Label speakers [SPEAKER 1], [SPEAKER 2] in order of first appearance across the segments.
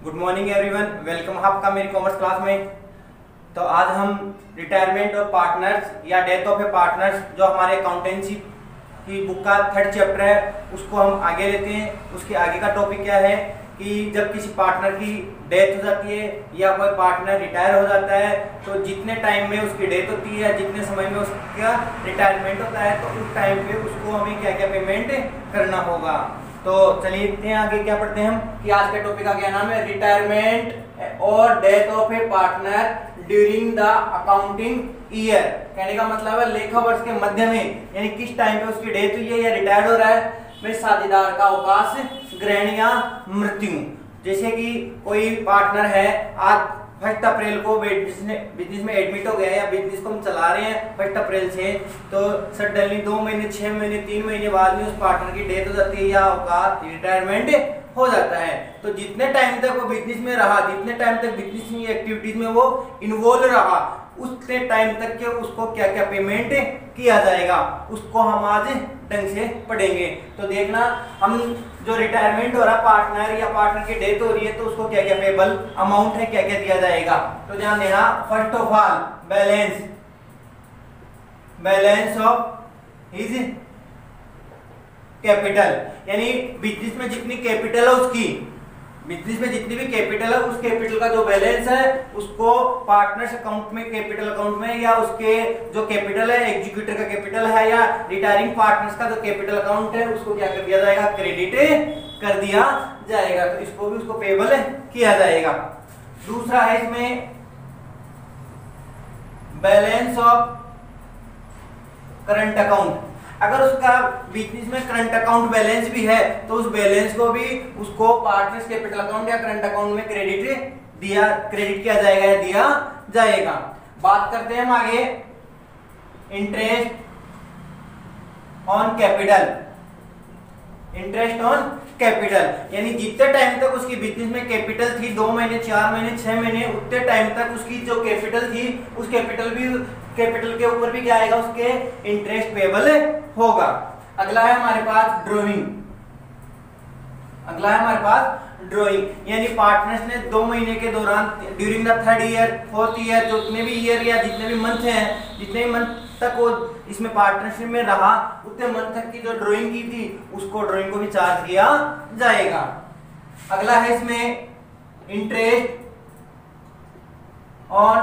[SPEAKER 1] Good morning everyone, welcome आपका मेरी commerce class में। तो आज हम रिटायरमेंट ऑफ पार्टनर्स या डेथ ऑफ ए पार्टनर्स जो हमारे अकाउंटेंसी की बुक का थर्ड चैप्टर है उसको हम आगे लेते हैं। उसके आगे का टॉपिक क्या है कि जब किसी पार्टनर की डेथ हो जाती है या कोई पार्टनर रिटायर हो जाता है तो जितने टाइम में उसकी डेथ होती है, जितने समय में उसका रिटायरमेंट होता है, तो उस टाइम पे उसको हमें क्या क्या पेमेंट करना होगा। तो चलिए देखते हैं आगे क्या पढ़ते हैं हम कि आज के टॉपिक का क्या नाम है, रिटायरमेंट और death of A partner during the accounting year. कहने का मतलब है लेखा वर्ष के मध्य में, यानी किस टाइम पे उसकी डेथ हुई है या रिटायर्ड हो रहा है में साझेदार का अवकाश ग्रहण या मृत्यु। जैसे कि कोई पार्टनर है, आज 1 अप्रैल को बिजनेस में एडमिट हो गया या बिजनेस को हम चला रहे हैं 1 अप्रैल से, तो सडनली 2 महीने 6 महीने 3 महीने बाद में उस पार्टनर की डेथ हो जाती है या अवकाश रिटायरमेंट हो जाता है। तो जितने टाइम तक वो बिजनेस में रहा, जितने टाइम तक बिजनेस की एक्टिविटीज में वो इन्वॉल्व रहा, उतने टाइम तक के उसको क्या क्या पेमेंट किया जाएगा उसको हम आज ढंग से पढ़ेंगे। तो देखना, हम जो रिटायरमेंट हो रहा पार्टनर या पार्टनर की डेथ हो रही है तो उसको क्या क्या पेबल अमाउंट है, क्या क्या दिया जाएगा। तो ध्यान देना, first of all balance of his capital, यानी बिजनेस में जितनी कैपिटल है उसकी, बिजनेस में जितनी भी कैपिटल है उस कैपिटल का जो बैलेंस है उसको पार्टनर्स अकाउंट में, कैपिटल अकाउंट में, या उसके जो कैपिटल है एग्जीक्यूटिव का कैपिटल है या रिटायरिंग पार्टनर्स का जो कैपिटल अकाउंट है उसको क्या कर दिया जाएगा, क्रेडिट कर दिया जाएगा। तो इसको भी उसको पेबल किया जाएगा। दूसरा है इसमें बैलेंस ऑफ करंट अकाउंट। अगर उसका बिजनेस में करंट अकाउंट बैलेंस भी है तो उस बैलेंस को भी उसको पार्टनर्स कैपिटल अकाउंट या करंट अकाउंट में क्रेडिट किया जाएगा या दिया जाएगा। बात करते हैं हम आगे interest on capital. Interest on capital यानी जितने टाइम तक उसकी बिजनेस में कैपिटल थी, 2 महीने 4 महीने 6 महीने, उतने टाइम तक उसकी जो कैपिटल थी उस कैपिटल के ऊपर भी क्या आएगा, उसके इंटरेस्ट पेबल होगा। अगला है हमारे पास ड्रॉइंग, यानी पार्टनर्स ने 2 महीने के दौरान during the 3rd year 4th year, जो जितने भी ईयर या जितने भी मंथ हैं, जितने भी मंथ तक वो इसमें पार्टनरशिप में रहा उतने मंथ तक की जो ड्राइंग की थी उसको ड्राइंग को भी चार्ज किया जाएगा। अगला है इसमें इंटरेस्ट ऑन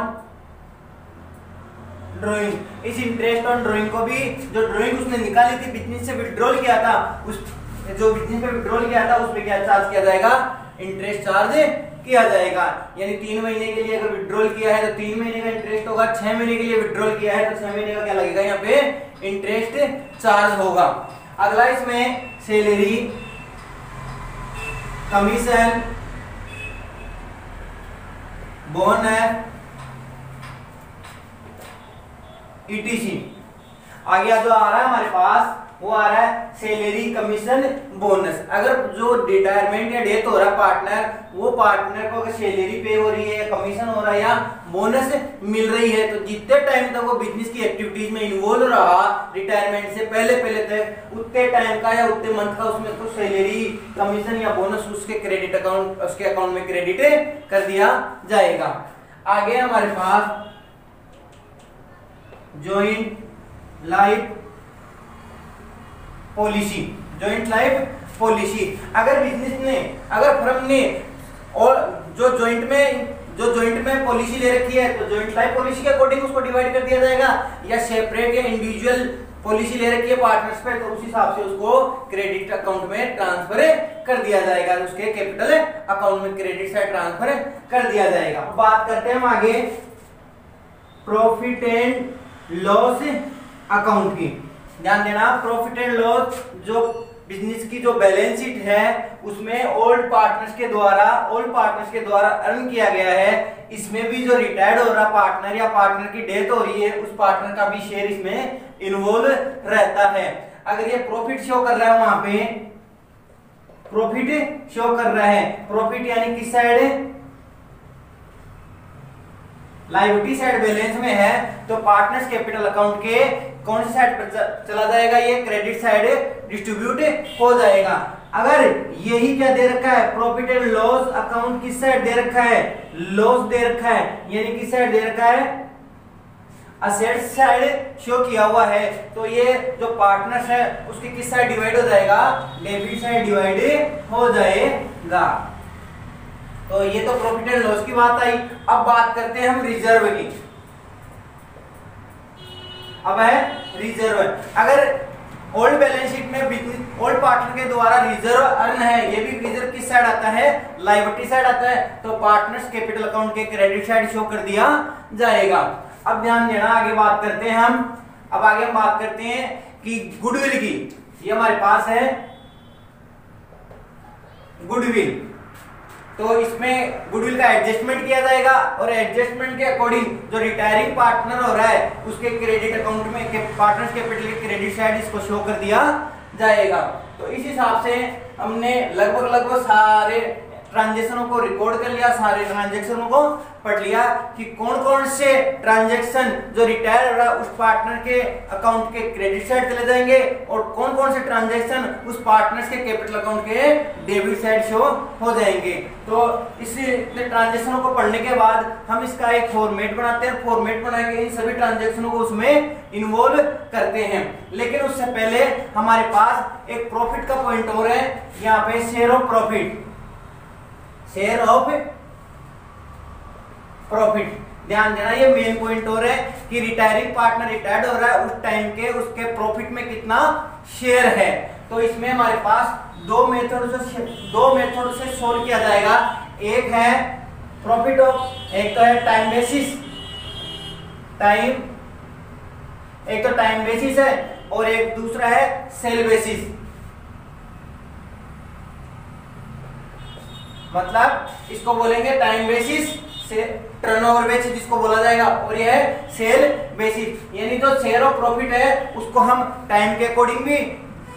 [SPEAKER 1] ड्राइंग। इस इंटरेस्ट ऑन ड्राइंग को भी, जो ड्राइंग उसने निकाली थी बिजनेस से विड्रॉल किया था, उस जो बिजनेस पे विड्रॉल किया था उस पे क्या चार्ज किया जाएगा, इंटरेस्ट चार्ज किया जाएगा। यानी 3 महीने के लिए अगर विड्रॉल किया है तो 3 महीने का इंटरेस्ट होगा, 6 महीने के लिए विड्रॉल किया है तो 6 महीने का क्या लगेगा, यहाँ पे इंटरेस्ट चार्ज होगा। अगला इसमें सैलरी, कमीशन, बोनस, ईटीसी। आगे जो आ रहा है हमारे पास वो आ रहा है सैलरी, कमीशन, बोनस। अगर जो रिटायरमेंट या डेथ हो रहा पार्टनर, वो पार्टनर को अगर सैलरी पे हो रही है या कमीशन हो रहा है या बोनस मिल रही है तो जितने टाइम तक वो बिजनेस की एक्टिविटीज में इन्वॉल्व रहा रिटायरमेंट से पहले तक, उतने टाइम का या उतने मंथ का उसमें कुछ सैलरी, कमीशन या बोनस उसके क्रेडिट अकाउंट, उसके अकाउंट में क्रेडिट कर दिया जाएगा। आगे हमारे पास joint life policy. Joint life policy, अगर बिजनेस ने, अगर फर्म ने और जो जॉइंट में पॉलिसी ले रखी है तो जॉइंट लाइफ पॉलिसी के अकॉर्डिंग उसको डिवाइड कर दिया जाएगा, या सेपरेट या इंडिविजुअल पॉलिसी ले रखी है पार्टनर्स पे तो उस हिसाब से उसको क्रेडिट अकाउंट में ट्रांसफर कर दिया जाएगा, उसके कैपिटल अकाउंट में क्रेडिट से ट्रांसफर कर दिया जाएगा। बात करते हैं हम आगे प्रॉफिट एंड लॉस अकाउंट की। ध्यान देना, प्रॉफिट एंड लॉस जो बिजनेस की जो बैलेंस शीट है उसमें ओल्ड पार्टनर्स के द्वारा अर्न किया गया है, इसमें भी जो रिटायर्ड हो रहा पार्टनर या पार्टनर की डेथ हो रही है उस पार्टनर का भी शेयर इसमें इन्वॉल्व रहता है। अगर ये प्रॉफिट शो कर रहा है, वहां पे प्रॉफिट शो कर रहा है, प्रॉफिट यानी किस साइड, लायबिलिटी साइड बैलेंस में है तो पार्टनर्स कैपिटल अकाउंट के कौन सी साइड पर चला जाएगा, ये क्रेडिट साइड डिस्ट्रीब्यूट हो जाएगा। अगर यही क्या दे रखा है, प्रॉफिट एंड लॉस अकाउंट किस साइड दे रखा है, लॉस दे रखा है, यानी किस साइड दे रखा है, असेट साइड शो किया हुआ है, तो ये जो पार्टनर्स है उसकी किस साइड डिवाइड हो जाएगा, डेबिट साइड डिवाइड हो जाएगा। तो ये तो प्रॉफिट एंड लॉस की बात आई। अब बात करते हैं हम रिजर्व की। अब है रिजर्व। अगर ओल्ड बैलेंस शीट में ओल्ड पार्टनर के द्वारा रिजर्व अर्न है, ये भी रिजर्व किस साइड आता है, लायबिलिटी साइड आता है, तो पार्टनर्स कैपिटल अकाउंट के क्रेडिट साइड शो कर दिया जाएगा। अब ध्यान देना, आगे बात करते हैं हम। अब आगे हम बात करते हैं कि गुडविल की। ये हमारे पास है गुडविल, तो इसमें गुडविल का एडजस्टमेंट किया जाएगा और एडजस्टमेंट के अकॉर्डिंग जो रिटायरिंग पार्टनर हो रहा है उसके क्रेडिट अकाउंट में पार्टनर्स कैपिटल के क्रेडिट साइड इसको शो कर दिया जाएगा। तो इस हिसाब से हमने लगभग सारे ट्रांजैक्शनों को रिकॉर्ड कर लिया, सारे ट्रांजैक्शनों को पढ़ लिया कि कौन कौन से ट्रांजैक्शन जो रिटायर हो रहा है उस पार्टनर के अकाउंट के क्रेडिट साइड चले जाएंगे और कौन कौन से ट्रांजैक्शन उस पार्टनर्स के कैपिटल अकाउंट के डेबिट साइड शो हो जाएंगे। तो इस ट्रांजैक्शनों को पढ़ने के बाद हम इसका एक फॉर्मेट बनाते हैं, फॉर्मेट बना के इन सभी ट्रांजैक्शनों को उसमें इन्वॉल्व करते हैं। लेकिन उससे पहले हमारे पास एक प्रॉफिट का पॉइंट और है, यहाँ पे share of profit, share of profit. ध्यान देना, ये मेन पॉइंट हो रहा है कि रिटायरिंग पार्टनर रिटायर्ड हो रहा है उस टाइम के उसके प्रॉफिट में कितना शेयर है। तो इसमें हमारे पास दो मेथड से सोल्व किया जाएगा। एक है प्रॉफिट ऑफ, एक तो है टाइम बेसिस, एक तो टाइम बेसिस है और एक दूसरा है सेल बेसिस। मतलब इसको बोलेंगे टाइम बेसिस से टर्नओवर बेसिस जिसको बोला जाएगा, और यह है सेल बेसिस। यानी जो शेयर ऑफ प्रॉफिट है उसको हम टाइम के अकॉर्डिंग भी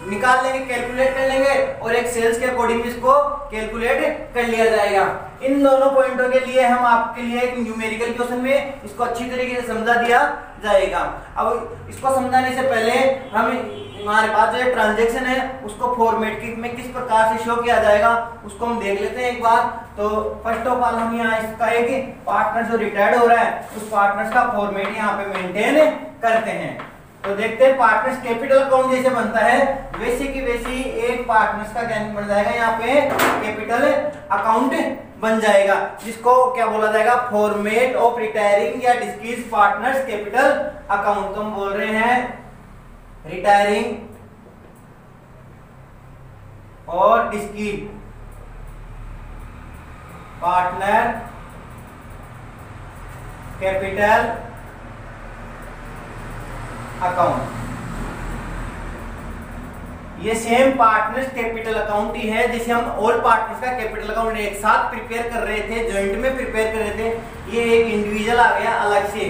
[SPEAKER 1] निकाल लेंगे, कैलकुलेट कर लेंगे, और एक सेल्स के अकॉर्डिंग इसको कैलकुलेट कर लिया जाएगा। इन दोनों पॉइंटों के लिए हम आपके लिए एक न्यूमेरिकल क्वेश्चन में इसको अच्छी तरीके से समझा दिया जाएगा। अब इसको समझाने से पहले हम हमारे पास जो ट्रांजैक्शन है उसको फॉर्मेट में किस प्रकार से शो किया जाएगा उसको हम देख लेते हैं एक बार। तो फर्स्ट ऑफ ऑल हम यहाँ इसका एक पार्टनर जो रिटायर्ड हो रहा है उस पार्टनर्स का फॉर्मेट यहाँ पे मेंटेन करते हैं। तो देखते हैं पार्टनर्स कैपिटल अकाउंट जैसे बनता है वैसे की वैसी एक पार्टनर्स का क्या बन जाएगा, यहाँ पे कैपिटल अकाउंट बन जाएगा, जिसको क्या बोला जाएगा, फॉर्मेट ऑफ रिटायरिंग या डिस्क्रीज पार्टनर्स कैपिटल अकाउंट। तो हम बोल रहे हैं रिटायरिंग और डिस्क्रीज पार्टनर कैपिटल अकाउंट। ये सेम पार्टनर्स कैपिटल अकाउंट ही है जिसे हम ऑल पार्टनर्स का कैपिटल अकाउंट एक साथ प्रिपेयर कर रहे थे, जॉइंट में प्रिपेयर कर रहे थे। ये एक इंडिविजुअल आ गया अलग से।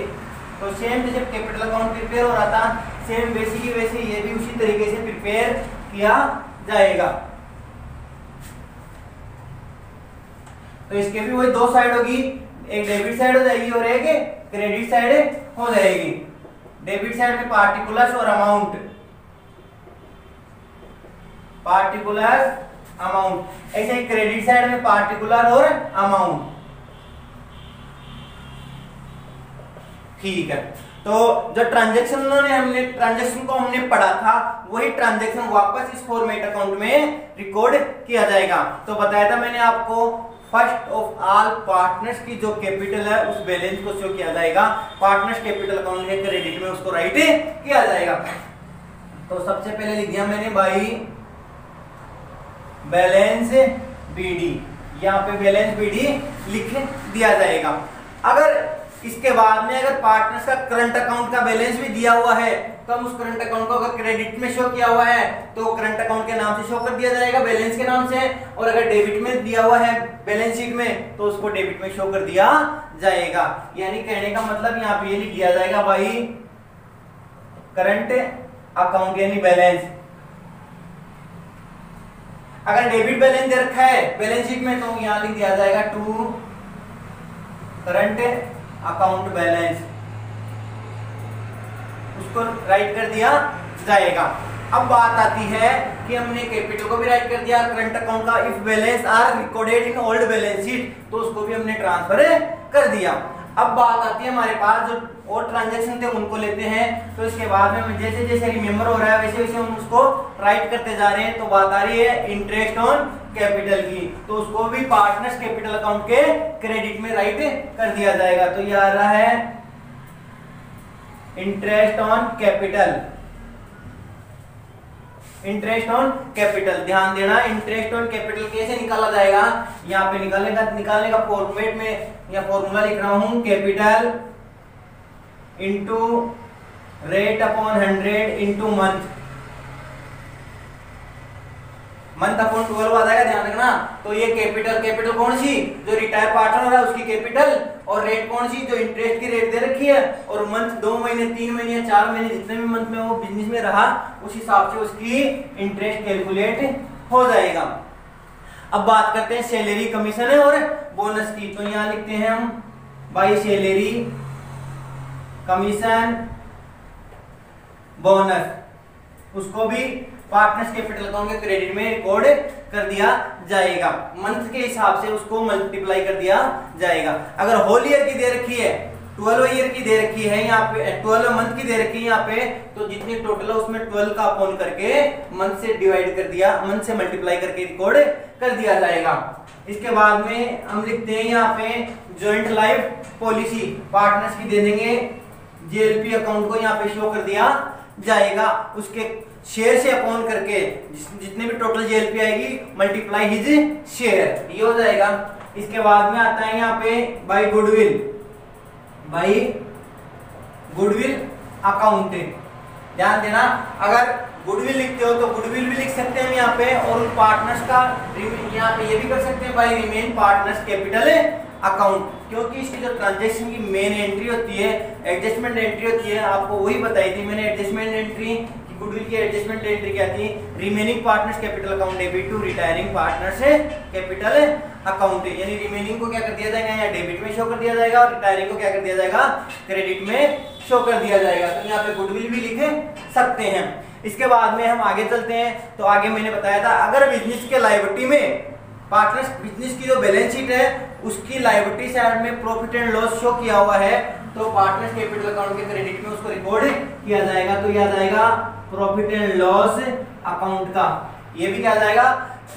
[SPEAKER 1] तो सेम जैसे कैपिटल अकाउंट प्रिपेयर हो रहा था सेम वैसे ही वैसे ये भी उसी तरीके से प्रिपेयर किया जाएगा। तो इसके भी वही दो साइड होगी, एक डेबिट साइड हो जाएगी और एक क्रेडिट साइड हो जाएगी। डेबिट साइड में पार्टिकुलर्स और अमाउंट, ऐसे ही क्रेडिट साइड में पार्टिकुलर और अमाउंट। ठीक है, तो जो ट्रांजैक्शन को हमने पढ़ा था वही ट्रांजैक्शन वापस इस फॉर्मेट अकाउंट में रिकॉर्ड किया जाएगा। तो बताया था मैंने आपको फर्स्ट ऑफ ऑल पार्टनर्स की जो कैपिटल है उस बैलेंस को शो किया जाएगा, पार्टनर्स कैपिटल अकाउंट के क्रेडिट में उसको राइट किया जाएगा। तो सबसे पहले लिख दिया मैंने भाई बैलेंस बीडी, यहाँ पे बैलेंस बीडी लिख दिया जाएगा। अगर इसके बाद में अगर पार्टनर्स का करंट अकाउंट का बैलेंस भी दिया हुआ है तो हम उस करंट अकाउंट को अगर क्रेडिट में शो किया हुआ है तो करंट अकाउंट के नाम से शो कर दिया जाएगा, बैलेंस के नाम से, और अगर डेबिट में दिया हुआ है बैलेंस शीट में तो उसको डेबिट में शो कर दिया जाएगा। यानी कहने का मतलब यहाँ पे ये लिख दिया जाएगा भाई करंट अकाउंट यानी बैलेंस। अगर डेबिट बैलेंस दे रखा है बैलेंस शीट में तो यहाँ लिख दिया जाएगा टू करंट अकाउंट बैलेंस, उसको राइट कर दिया जाएगा। अब बात आती है कि हमने कैपिटल को भी राइट कर दिया, करंट अकाउंट का if balance are recorded in old balance sheet, तो उसको भी हमने ट्रांसफर कर दिया। अब बात आती है हमारे पास जो और ट्रांजैक्शन थे उनको लेते हैं। तो इसके बाद में जैसे जैसे रिमेंबर हो रहा है वैसे वैसे हम उसको राइट करते जा रहे हैं। तो बात आ रही है इंटरेस्ट ऑन कैपिटल की, तो उसको भी पार्टनर्स कैपिटल अकाउंट के क्रेडिट में राइट कर दिया जाएगा। तो ये आ रहा है interest on capital, interest on capital. ध्यान देना, इंटरेस्ट ऑन कैपिटल कैसे निकाला जाएगा, यहाँ पे निकालने का फॉर्मेट में या फॉर्मूला लिख रहा हूं, capital into rate upon 100 into month, month upon 12 आ जाएगा, ध्यान रखना। तो ये कैपिटल कौन सी, जो रिटायर पार्टनर हो रहा है उसकी कैपिटल, और रेट कौन सी, जो इंटरेस्ट की रेट दे रखी है, और मंथ 2 महीने 3 महीने 4 महीने जितने भी मंथ में वो बिजनेस में रहा उस हिसाब से उसकी इंटरेस्ट कैलकुलेट हो जाएगा। अब बात करते हैं सैलरी, कमीशन है और बोनस की। तो यहाँ लिखते हैं हम बाई सैलरी, कमीशन, बोनस, उसको भी पार्टनर्स कैपिटल अकाउंट के क्रेडिट में रिकॉर्ड कर दिया जाएगा। मंथ के हिसाब से उसको मल्टीप्लाई कर दिया जाएगा। अगर होल ईयर की दे रखी है, 12 ईयर की दे रखी है यहाँ पे, 12 मंथ की दे रखी है यहाँ पे, तो जितनी टोटल है उसमें 12 का अपॉन करके मंथ से डिवाइड कर दिया, मंथ से मल्टीप्लाई करके रिकॉर्ड कर दिया जाएगा। इसके बाद में हम लिखते हैं यहाँ पे जॉइंट लाइफ पॉलिसी, पार्टनर्स की दे देंगे, जेएलपी अकाउंट को यहाँ पे शो कर दिया जाएगा, उसके शेयर से अपॉन करके जितने भी टोटल जेएलपी आएगी मल्टीप्लाई हिज शेयर, ये हो जाएगा। इसके बाद में आता है यहाँ पे by goodwill, by goodwill account. ध्यान देना, अगर गुडविल लिखते हो तो गुडविल भी लिख सकते हैं यहाँ पे, और पार्टनर्स का यहाँ पे ये भी कर सकते हैं by remain partners capital account, क्योंकि इसकी जो ट्रांजैक्शन की मेन एंट्री होती है, एडजस्टमेंट एंट्री होती है, आपको वही बताई थी मैंने एडजस्टमेंट एंट्री, गुडविल की एडजस्टमेंट एंट्री क्या थी, remaining partners capital account debit to retiring partners capital account, यानी रिमेनिंग को क्या कर दिया जाएगा, यहाँ डेबिट में शो कर दिया जाएगा, और रिटायरिंग को क्या कर दिया जाएगा, क्रेडिट में शो कर दिया जाएगा। तो यहाँ पे गुडविल भी लिख सकते हैं। इसके बाद में हम आगे चलते हैं। तो आगे मैंने बताया था, अगर बिजनेस के लायबिलिटी में पार्टनर्स बिजनेस की जो बैलेंस शीट है उसकी लायबिलिटी साइड में प्रॉफिट एंड लॉस शो किया हुआ है, तो पार्टनर्स कैपिटल अकाउंट के क्रेडिट में उसको रिकॉर्ड किया जाएगा। तो यह आ जाएगा प्रॉफिट एंड लॉस अकाउंट का, ये भी क्या आ जाएगा,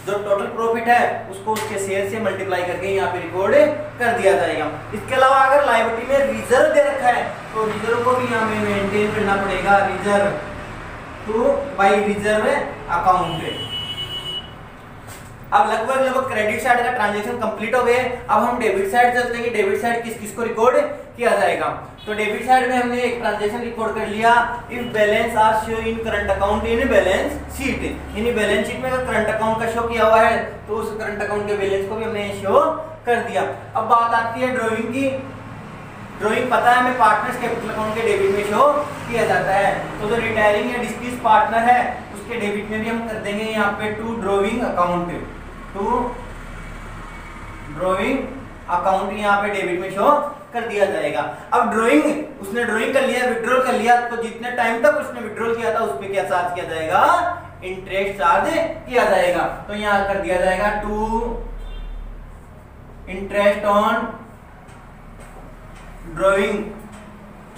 [SPEAKER 1] जो टोटल प्रॉफिट है उसको उसके शेयर से मल्टीप्लाई करके यहाँ पे रिकॉर्ड कर दिया जाएगा। इसके अलावा अगर लायबिलिटी में रिजर्व दे रखा है तो रिजर्व को भी यहाँ में मेंटेन करना पड़ेगा, reserve two by reserve account. अब लगभग क्रेडिट साइड का ट्रांजैक्शन कंप्लीट हो गए। अब हम डेबिट साइड चलते हैं कि डेबिट साइड किस किस को रिकॉर्ड किया जाएगा। तो डेबिट साइड में हमने एक ट्रांजैक्शन रिकॉर्ड कर लिया, if balance are show in current account in balance sheet, यानी बैलेंस शीट में अगर करंट अकाउंट का शो किया हुआ है तो उस करंट अकाउंट के बैलेंस को भी हमने शो कर दिया। अब बात आती है ड्राइंग की। ड्राइंग पता है हमें पार्टनर्स कैपिटल अकाउंट के डेबिट में शो किया जाता है, तो जो रिटायरिंग या डिस्प्यूट पार्टनर है उसके डेबिट में भी हम कर देंगे यहाँ पे to drawing account, to drawing account यहाँ पे डेबिट में शो कर दिया जाएगा। अब ड्राइंग उसने ड्राइंग कर लिया, विड्रॉल कर लिया, तो जितने टाइम तक उसने विड्रॉल किया था उस पे क्या चार्ज किया जाएगा, इंटरेस्ट चार्ज किया जाएगा। तो यहाँ कर दिया जाएगा टू इंटरेस्ट ऑन ड्राइंग।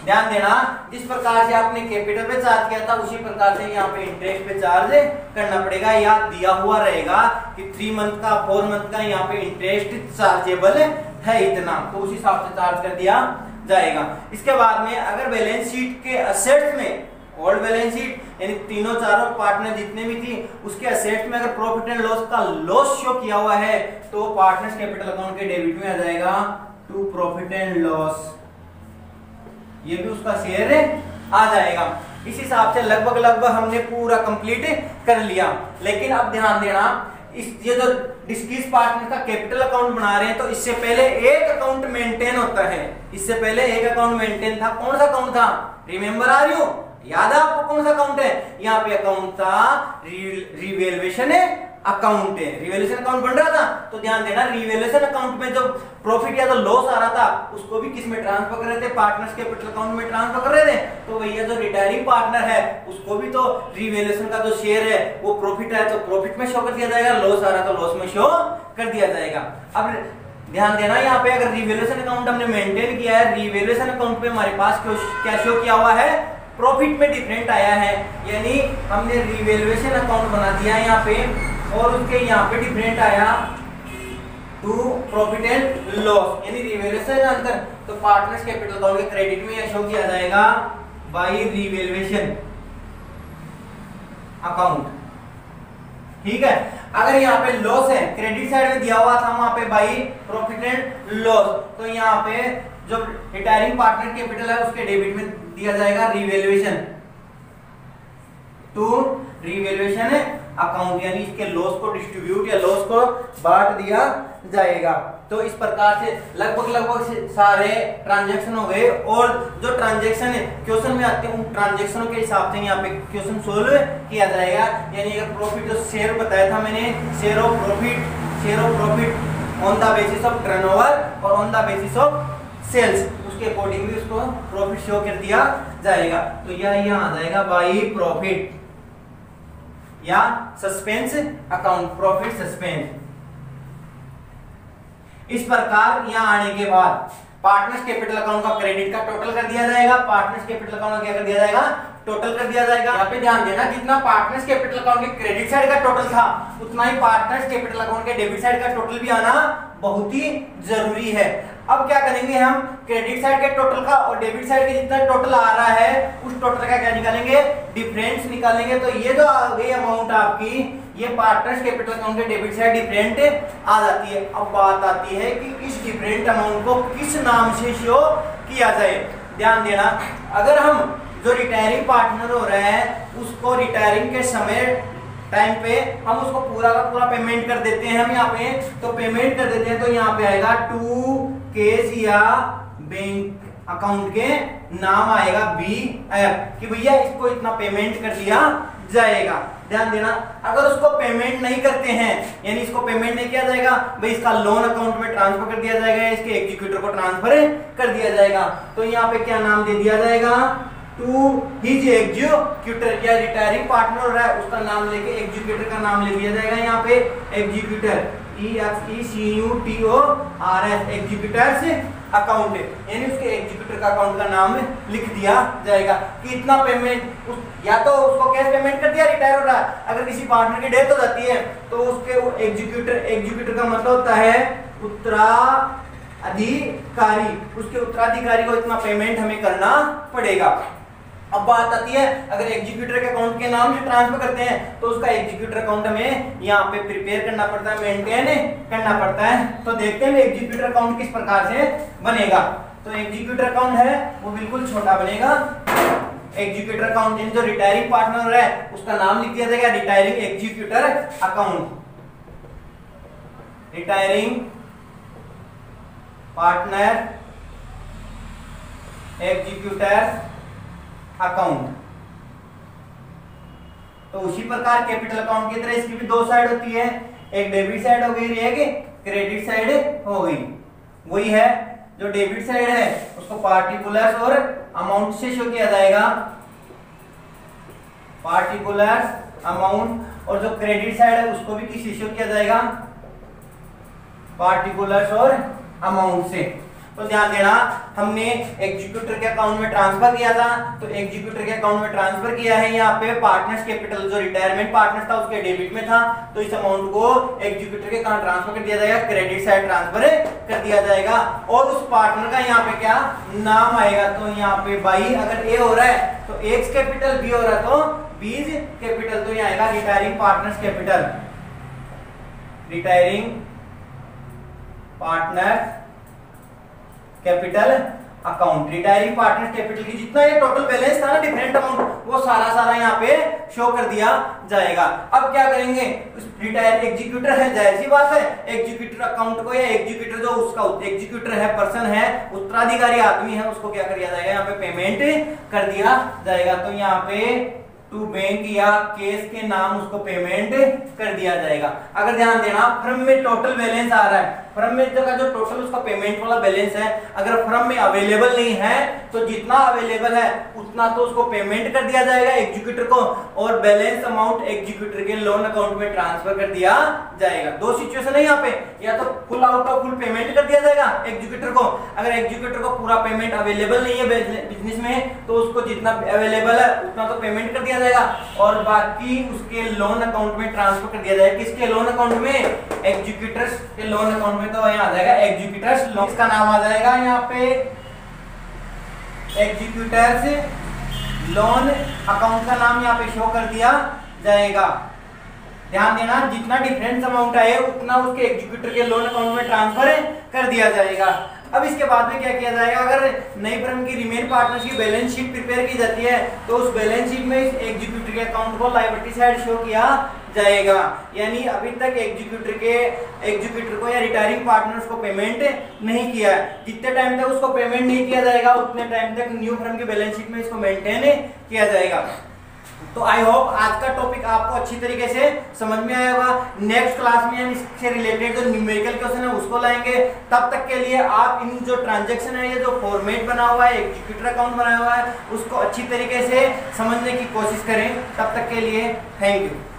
[SPEAKER 1] ध्यान देना, जिस प्रकार से आपने कैपिटल पे चार्ज किया था उसी प्रकार से यहाँ पे इंटरेस्ट पे चार्ज करना पड़ेगा। या दिया हुआ रहेगा कि 3 मंथ का 4 मंथ का यहाँ पे इंटरेस्ट चार्जेबल है इतना, तो उस हिसाब से चार्ज कर दिया जाएगा। इसके बाद में अगर बैलेंस शीट के असेट्स में, ओल्ड बैलेंस शीट यानी तीनों चारों पार्टनर जितने भी थी उसके असेट्स में अगर प्रॉफिट एंड लॉस का लॉस शो किया हुआ है तो पार्टनर्स कैपिटल अकाउंट के डेबिट में आ जाएगा टू प्रॉफिट एंड लॉस, ये भी उसका शेयर आ जाएगा। इस हिसाब से लगभग हमने पूरा कंप्लीट कर लिया। लेकिन अब ध्यान देना, ये जो डिस्क्रीज पार्टनर का कैपिटल अकाउंट बना रहे हैं तो इससे पहले एक अकाउंट मेंटेन होता है। इससे पहले एक अकाउंट मेंटेन था, कौन सा अकाउंट था, रिमेंबर आ रही हो, याद है आपको कौन सा अकाउंट है, यहाँ पे अकाउंट था रिवैल्यूएशन अकाउंट है। रिवैल्यूएशन अकाउंट बन रहा था तो ध्यान देना, रिवैल्यूएशन अकाउंट में जो प्रॉफिट या तो लॉस आ रहा था उसको भी किस में ट्रांसफर कर रहे थे, पार्टनर्स कैपिटल अकाउंट में ट्रांसफर कर रहे थे। तो भैया जो रिटायरिंग पार्टनर है उसको भी तो रिवैल्यूएशन का जो शेयर है वो प्रॉफिट है तो प्रॉफिट में शो कर दिया जाएगा, लॉस आ रहा तो लॉस में शो कर दिया जाएगा। अब ध्यान देना यहाँ पे अगर रिवैल्यूएशन अकाउंट हमने मेंटेन किया है, रिवैल्यूएशन अकाउंट में हमारे पास क्या शो किया हुआ है, प्रॉफिट में डिफरेंट आया है, यानी हमने रिवैल्यूएशन अकाउंट बना दिया है यहाँ पे और उसके यहाँ पे डिफरेंट आया टू प्रॉफिट एंड लॉस, यानी रिवैल्यूएशन का अंतर तो पार्टनर्स कैपिटल अकाउंट के क्रेडिट में यह शो किया जाएगा बाय रिवैल्यूएशन अकाउंट। ठीक है, अगर यहाँ पे लॉस है, क्रेडिट साइड में दिया हुआ था वहां पे बाय प्रॉफिट एंड लॉस, तो यहाँ पे जो रिटायरिंग पार्टनर कैपिटल है उसके डेबिट में दिया जाएगा रिवैल्यूएशन टू रिवैल्यूएशन अकाउंट, यानी इसके लॉस को डिस्ट्रीब्यूट या लॉस को बांट दिया जाएगा। तो इस प्रकार से लगभग सारे ट्रांजैक्शन हो गए और जो ट्रांजैक्शन है क्वेश्चन में आते हैं उन ट्रांजैक्शनों के हिसाब से यहाँ पे क्वेश्चन सोल्व किया जाएगा। यानी अगर प्रॉफिट जो शेयर बताया था मैंने, share of profit on the basis of turnover और on the basis of sales, उसके अकॉर्डिंगली उसको प्रॉफिट शो कर दिया जाएगा। तो यह यहाँ आ जाएगा बाय प्रॉफिट या सस्पेंस अकाउंट, प्रॉफिट सस्पेंस। इस प्रकार यहां आने के बाद पार्टनर्स कैपिटल अकाउंट का क्रेडिट का टोटल कर दिया जाएगा, पार्टनर्स कैपिटल अकाउंट का क्या कर दिया जाएगा, टोटल कर दिया जाएगा। यहाँ पे ध्यान देना जितना पार्टनर्स कैपिटल अकाउंट के क्रेडिट साइड का टोटल था उतना ही पार्टनर्स कैपिटल अकाउंट के डेबिट साइड का टोटल भी आना बहुत ही जरूरी है। अब क्या करेंगे हम, क्रेडिट साइड के टोटल का और डेबिट साइड के जितना टोटल आ रहा है उस टोटल का क्या निकालेंगे, डिफरेंस निकालेंगे। तो ये जो आ गई अमाउंट आपकी, ये पार्टनर्स कैपिटल अकाउंट के डेबिट साइड डिफरेंट आ जाती है। अब बात आती है कि इस डिफरेंट अमाउंट को किस नाम से शो किया जाए। ध्यान देना, अगर हम जो रिटायरिंग पार्टनर हो रहे हैं उसको रिटायरिंग के समय टाइम पे हम उसको पूरा का पूरा पेमेंट कर देते हैं, हम यहाँ पे तो पेमेंट कर देते हैं, तो यहाँ पे आएगा टू केस या बैंक अकाउंट के नाम आएगा BF कि भैया इसको इतना पेमेंट कर दिया जाएगा। ध्यान देना, अगर उसको पेमेंट नहीं करते हैं यानी इसको पेमेंट नहीं किया जाएगा, भाई इसका लोन अकाउंट में ट्रांसफर कर दिया जाएगा, इसके एग्जीक्यूटर को ट्रांसफर कर दिया जाएगा। तो यहाँ पे क्या नाम दे दिया जाएगा, टू हिज एग्जीक्यूटर, या रिटायरिंग पार्टनर हो रहा है उसका नाम लेके एग्जीक्यूटर का नाम ले दिया जाएगा। यहाँ पे एग्जीक्यूटर EXECUTORS एग्जीक्यूटर्स अकाउंट, यानी उसके एग्जीक्यूटर का अकाउंट का नाम लिख दिया जाएगा कि इतना पेमेंट या तो उसको कैश पेमेंट कर दिया, रिटायर हो रहा है, अगर किसी पार्टनर की डेथ हो जाती है तो उसके एग्जीक्यूटर का मतलब होता है उत्तराधिकारी, उसके उत्तराधिकारी को इतना पेमेंट हमें करना पड़ेगा। अब बात आती है अगर एग्जीक्यूटर के अकाउंट के नाम से ट्रांसफर करते हैं तो उसका एग्जीक्यूटर अकाउंट हमें यहाँ पे प्रिपेयर करना पड़ता है, मेंटेन करना पड़ता है। तो देखते हैं एग्जीक्यूटर अकाउंट किस प्रकार से बनेगा। तो एग्जीक्यूटर अकाउंट है वो बिल्कुल छोटा बनेगा। एग्जीक्यूटर अकाउंट जो रिटायरिंग पार्टनर है उसका नाम लिख दिया जाएगा retiring executor account, retiring partner executor account. तो उसी प्रकार कैपिटल अकाउंट की तरह इसकी भी दो साइड होती है, एक डेबिट साइड हो गई, एक क्रेडिट साइड हो गई। वही है जो डेबिट साइड है उसको पार्टिकुलर्स और अमाउंट से शो किया जाएगा, पार्टिकुलर्स अमाउंट, और जो क्रेडिट साइड है उसको भी किससे शो किया जाएगा, पार्टिकुलर्स और अमाउंट से। तो ध्यान देना, हमने एग्जीक्यूटर के अकाउंट में ट्रांसफर किया था, तो एग्जीक्यूटर के अकाउंट में ट्रांसफर किया है यहाँ पे पार्टनर्स कैपिटल जो रिटायरमेंट पार्टनर था उसके डेबिट में था, तो इस अमाउंट को एग्जीक्यूटर के अकाउंट ट्रांसफर कर दिया जाएगा, क्रेडिट साइड ट्रांसफर कर दिया जाएगा। और उस पार्टनर का यहाँ पे क्या नाम आएगा, तो यहाँ पे बाई अगर ए हो रहा है तो एक्स कैपिटल, बी हो रहा है तो बीज कैपिटल, तो यहाँ आएगा retiring partners capital, retiring partner capital account. Retiring partner capital की जितना ये टोटल बैलेंस था ना डिफरेंट अमाउंट, वो सारा यहाँ पे शो कर दिया जाएगा। अब क्या करेंगे, रिटायर एग्जीक्यूटर है, जाहिर सी बात है एग्जीक्यूटर अकाउंट को, या एग्जीक्यूटर जो उसका एग्जीक्यूटर है, पर्सन है, उत्तराधिकारी आदमी है, उसको क्या कर दिया जाएगा, यहाँ पे पेमेंट कर दिया जाएगा। तो यहाँ पे टू टू बैंक या केस के नाम उसको पेमेंट कर दिया जाएगा। अगर ध्यान देना, फर्म में टोटल बैलेंस आ रहा है, फर्म में जो टोटल उसका पेमेंट वाला बैलेंस है, अगर फर्म में अवेलेबल नहीं है तो जितना अवेलेबल है उतना तो उसको पेमेंट कर दिया जाएगा एग्जीक्यूटर को, और बैलेंस अमाउंट एग्जीक्यूटर के लोन अकाउंट में ट्रांसफर कर दिया जाएगा। दो सिचुएशन है यहाँ पे, या तो full out of full payment कर दिया जाएगा एग्जीक्यूटर को, अगर एग्जीक्यूटर को पूरा पेमेंट अवेलेबल नहीं है बिजनेस में तो उसको जितना अवेलेबल है उतना तो पेमेंट कर दिया जाएगा, और बाकी उसके लोन अकाउंट में ट्रांसफर कर दिया जाएगा। किसके लोन अकाउंट में? एग्जीक्यूटर्स के लोन अकाउंट में। तो यहाँ आ जाएगा एग्जीक्यूटर्स लोन, इसका नाम आ जाएगा यहाँ पे एग्जीक्यूटर्स लोन अकाउंट का नाम यहाँ पे शो कर दिया जाएगा। ध्यान देना, जितना डिफरेंस अमाउंट आए उतना उसके एग्जीक्यूटर के लोन अकाउंट में ट्रांसफर कर दिया जाएगा। अब इसके बाद में क्या किया जाएगा, अगर नई फर्म की रिमेन पार्टनर्स की बैलेंस शीट प्रिपेयर की जाती है तो उस बैलेंस शीट में इस एग्जीक्यूटर के अकाउंट को लायबिलिटी साइड शो किया जाएगा। यानी अभी तक एग्जीक्यूटर को या रिटायरिंग पार्टनर्स को पेमेंट नहीं किया है, जितने टाइम तक उसको पेमेंट नहीं किया जाएगा उतने टाइम तक न्यू फर्म की बैलेंस शीट में इसको मेंटेन किया जाएगा। तो आई होप आज का टॉपिक आपको अच्छी तरीके से समझ में आया होगा। नेक्स्ट क्लास में हम इससे रिलेटेड जो न्यूमेरिकल क्वेश्चन है उसको लाएंगे। तब तक के लिए आप इन जो ट्रांजैक्शन है, ये जो फॉर्मेट बना हुआ है, एग्जीक्यूटर अकाउंट बनाया हुआ है, उसको अच्छी तरीके से समझने की कोशिश करें। तब तक के लिए थैंक यू।